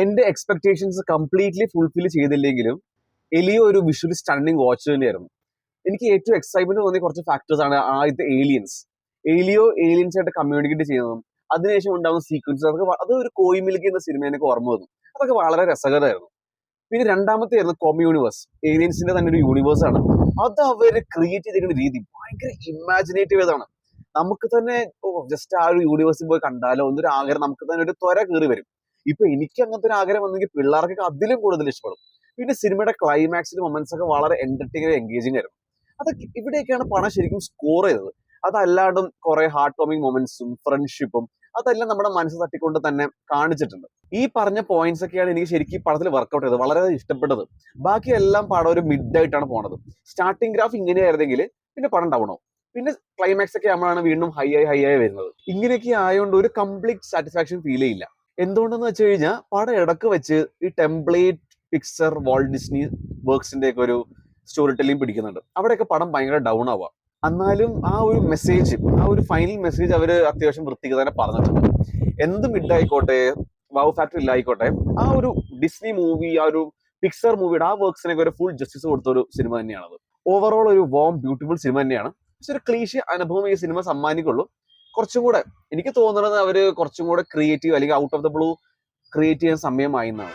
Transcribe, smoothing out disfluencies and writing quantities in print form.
എന്റെ expectations completely fulfil ചെയ്തില്ലെങ്കിലും എലിയോ ഒരു വിഷ്വലി സ്റ്റണ്ണിങ് വാച്ച് തന്നെയായിരുന്നു. എനിക്ക് ഏറ്റവും എക്സൈറ്റ്മെന്റ് തോന്നിയ കുറച്ച് ഫാക്ടേഴ്സ് ആണ് ആദ്യത്തെ ഏലിയൻസ്. ഏലിയൻസ് ആയിട്ട് കമ്മ്യൂണിക്കേറ്റ് ചെയ്യുന്നതും അതിനുശേഷം ഉണ്ടാകുന്ന സീക്വൻസ്, അത് ഒരു കോയിമിൽക്ക് എന്ന സിനിമ എനിക്ക് ഓർമ്മ വന്നു. അതൊക്കെ വളരെ രസകരമായിരുന്നു. പിന്നെ രണ്ടാമത്തെ ആയിരുന്നു യൂണിവേഴ്സ്. ഏലിയൻസിന്റെ തന്നെ ഒരു യൂണിവേഴ്സ് ആണ്. അത് അവർ ക്രിയേറ്റ് ചെയ്തിരിക്കുന്ന രീതി ഭയങ്കര ഇമാജിനേറ്റീവ് ആണ്. നമുക്ക് തന്നെ ജസ്റ്റ് ആ ഒരു യൂണിവേഴ്സിൽ പോയി കണ്ടാലോ എന്നൊരു ആഗ്രഹം നമുക്ക് തന്നെ ഒരു ത്വര കയറി വരും. ഇപ്പൊ എനിക്ക് അങ്ങനത്തെ ഒരു ആഗ്രഹം വന്നെങ്കിൽ പിള്ളേർക്കൊക്കെ അതിലും കൂടുതൽ ഇഷ്ടപ്പെടും. പിന്നെ സിനിമയുടെ ക്ലൈമാക്സിന്റെ മൊമെന്റ്സ് ഒക്കെ വളരെ എന്റർടൈനിങ് എൻഗേജിങ് ആയിരുന്നു. അതൊക്കെ ഇവിടെയൊക്കെയാണ് പണം ശരിക്കും സ്കോർ ചെയ്തത്. അതല്ലാണ്ടും കുറെ ഹാർട്ട് വാമിങ് മൊമെന്റ്സും ഫ്രണ്ട്ഷിപ്പും അതെല്ലാം നമ്മുടെ മനസ്സ് തട്ടിക്കൊണ്ട് തന്നെ കാണിച്ചിട്ടുണ്ട്. ഈ പറഞ്ഞ പോയിന്റ്സ് ഒക്കെയാണ് എനിക്ക് ശരിക്കും ഈ പടത്തിൽ വർക്കൗട്ട് ചെയ്തത്, വളരെ ഇഷ്ടപ്പെട്ടത്. ബാക്കി എല്ലാം പടം ഒരു മിഡ് ആയിട്ടാണ് പോണത്. സ്റ്റാർട്ടിംഗ് ഗ്രാഫ് ഇങ്ങനെയായിരുന്നെങ്കിൽ പിന്നെ പടം ഡൗൺ ആവും. പിന്നെ ക്ലൈമാക്സ് ഒക്കെ ആകുമ്പോഴാണ് വീണ്ടും ഹൈ ആയി വരുന്നത്. ഇങ്ങനെയൊക്കെ ആയതുകൊണ്ട് ഒരു കംപ്ലീറ്റ് സാറ്റിസ്ഫാക്ഷൻ ഫീൽ ചെയ്യില്ല. എന്തുകൊണ്ടെന്ന് വെച്ച് കഴിഞ്ഞാൽ പടം ഇടക്ക് വെച്ച് ഈ ടെംപ്ലേറ്റ് പിക്ചർ വാൾട്ട് ഡിസ്നി വർക്സിന്റെ ഒക്കെ ഒരു സ്റ്റോറി ടെല്ലിംഗ് പിടിക്കുന്നുണ്ട്. അവിടെയൊക്കെ പടം ഭയങ്കര ഡൗൺ ആവുക. എന്നാലും ആ ഒരു മെസ്സേജ്, ആ ഒരു ഫൈനൽ മെസ്സേജ് അവർ അത്യാവശ്യം വൃത്തിക്ക് തന്നെ പറഞ്ഞിട്ടുണ്ട്. എന്ത് മിഡ് ആയിക്കോട്ടെ, വൗ ഫാക്ടർ ഇല്ലായിക്കോട്ടെ, ആ ഒരു ഡിസ്നി മൂവി, ആ ഒരു പിക്സർ മൂവിയുടെ ആ വർക്സിനൊക്കെ ഒരു ഫുൾ ജസ്റ്റിസ് കൊടുത്ത ഒരു സിനിമ തന്നെയാണത്. ഓവറോൾ ഒരു വാം ബ്യൂട്ടിഫുൾ സിനിമ തന്നെയാണ്. പക്ഷെ ഒരു ക്ലീശ അനുഭവം ഈ സിനിമ സമ്മാനിക്കുള്ളൂ. കുറച്ചും കൂടെ എനിക്ക് തോന്നുന്നത് അവര് കുറച്ചും കൂടെ ക്രിയേറ്റീവ് അല്ലെങ്കിൽ out of the blue create ചെയ്യാൻ സമയമായി എന്നാണ്.